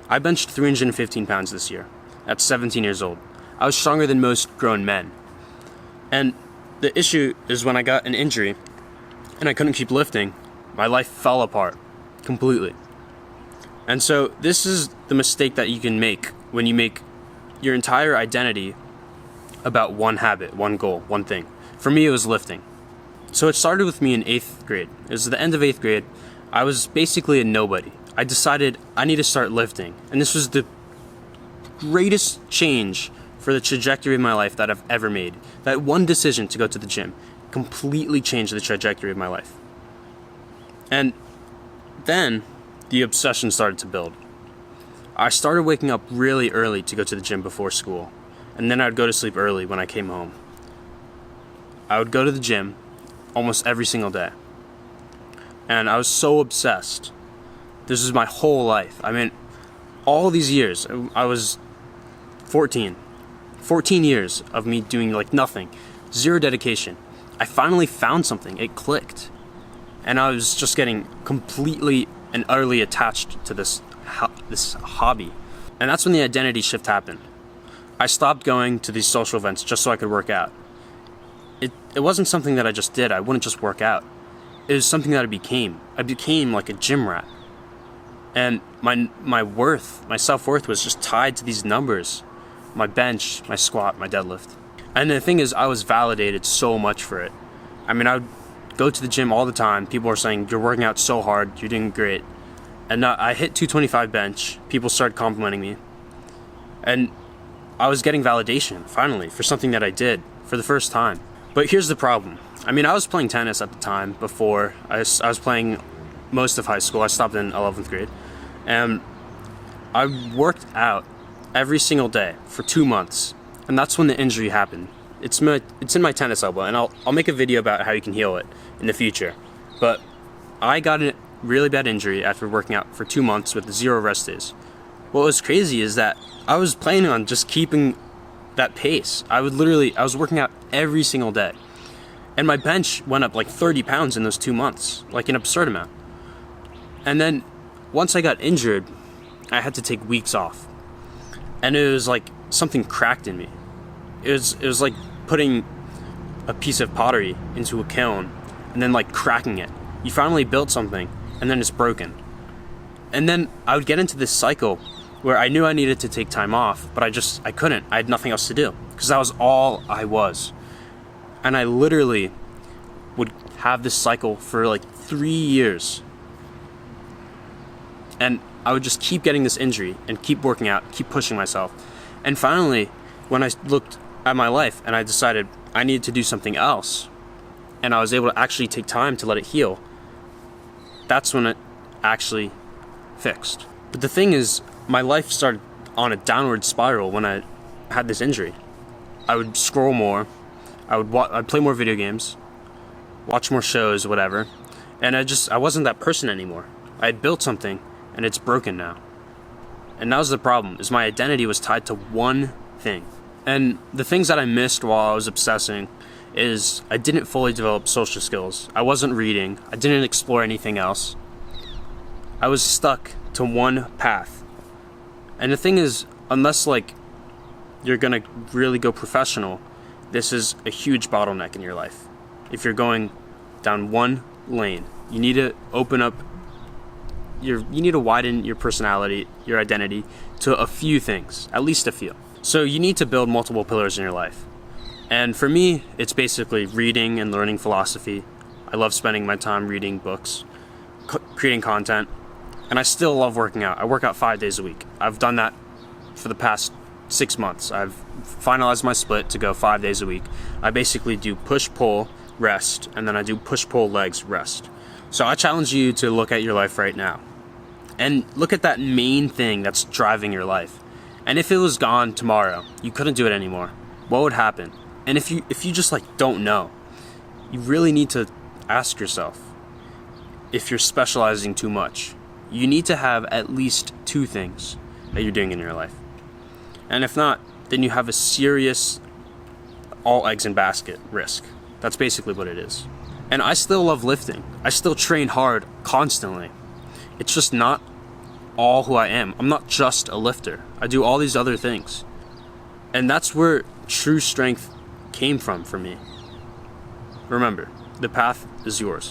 I benched 315 pounds this year, at 17 years old. I was stronger than most grown men. And the issue is when I got an injury and I couldn't keep lifting, my life fell apart completely. And so this is the mistake that you can make when you make your entire identity about one habit, one goal, one thing. For me, it was lifting. So it started with me in 8th grade. It was the end of 8th grade. I was basically a nobody. I decided I need to start lifting. And this was the greatest change for the trajectory of my life that I've ever made. That one decision to go to the gym completely changed the trajectory of my life. And then the obsession started to build. I started waking up really early to go to the gym before school. And then I'd go to sleep early when I came home. I would go to the gym almost every single day. And I was so obsessed. This was my whole life. I mean, all these years, I was 14 years of me doing like nothing, zero dedication. I finally found something, it clicked. And I was just getting completely and utterly attached to this hobby. And that's when the identity shift happened. I stopped going to these social events just so I could work out. It wasn't something that I just did. I wouldn't just work out. It was something that I became. I became like a gym rat. And my worth, my self-worth was just tied to these numbers. My bench, my squat, my deadlift. And the thing is, I was validated so much for it. I mean, I would go to the gym all the time. People were saying, you're working out so hard, you're doing great. And I hit 225 bench. People started complimenting me. And I was getting validation, finally, for something that I did for the first time. But here's the problem. I mean, I was playing tennis at the time before. I was playing most of high school. I stopped in 11th grade. And I worked out every single day for 2 months. And that's when the injury happened. It's in my tennis elbow, and I'll make a video about how you can heal it in the future. But I got a really bad injury after working out for 2 months with 0 rest days. What was crazy is that I was planning on just keeping that pace. I was working out every single day. And my bench went up like 30 pounds in those 2 months, like an absurd amount. And then once I got injured, I had to take weeks off. And it was like something cracked in me. It was like putting a piece of pottery into a kiln and then like cracking it. You finally built something and then it's broken. And then I would get into this cycle where I knew I needed to take time off, but I couldn't. I had nothing else to do because that was all I was. And I literally would have this cycle for like 3 years. And I would just keep getting this injury and keep working out, keep pushing myself. And finally, when I looked at my life and I decided I needed to do something else, and I was able to actually take time to let it heal, that's when it actually fixed. But the thing is, my life started on a downward spiral when I had this injury. I would scroll more, I'd play more video games, watch more shows, whatever, and I wasn't that person anymore. I had built something, and it's broken now. And that was the problem, is my identity was tied to one thing. And the things that I missed while I was obsessing is I didn't fully develop social skills. I wasn't reading. I didn't explore anything else. I was stuck to one path. And the thing is, unless like you're gonna really go professional, this is a huge bottleneck in your life. If you're going down one lane, you need to you need to widen your personality, your identity, to a few things, at least a few. So you need to build multiple pillars in your life. And for me, it's basically reading and learning philosophy. I love spending my time reading books, creating content, and I still love working out. I work out 5 days a week. I've done that for the past 6 months. I've finalized my split to go 5 days a week. I basically do push-pull, rest, and then I do push-pull, legs, rest. So I challenge you to look at your life right now and look at that main thing that's driving your life. And if it was gone tomorrow, you couldn't do it anymore, what would happen? And if you just like don't know, you really need to ask yourself if you're specializing too much. You need to have at least 2 things that you're doing in your life. And if not, then you have a serious all eggs in basket risk. That's basically what it is. And I still love lifting. I still train hard constantly. It's just not all who I am. I'm not just a lifter. I do all these other things. And that's where true strength came from for me. Remember, the path is yours.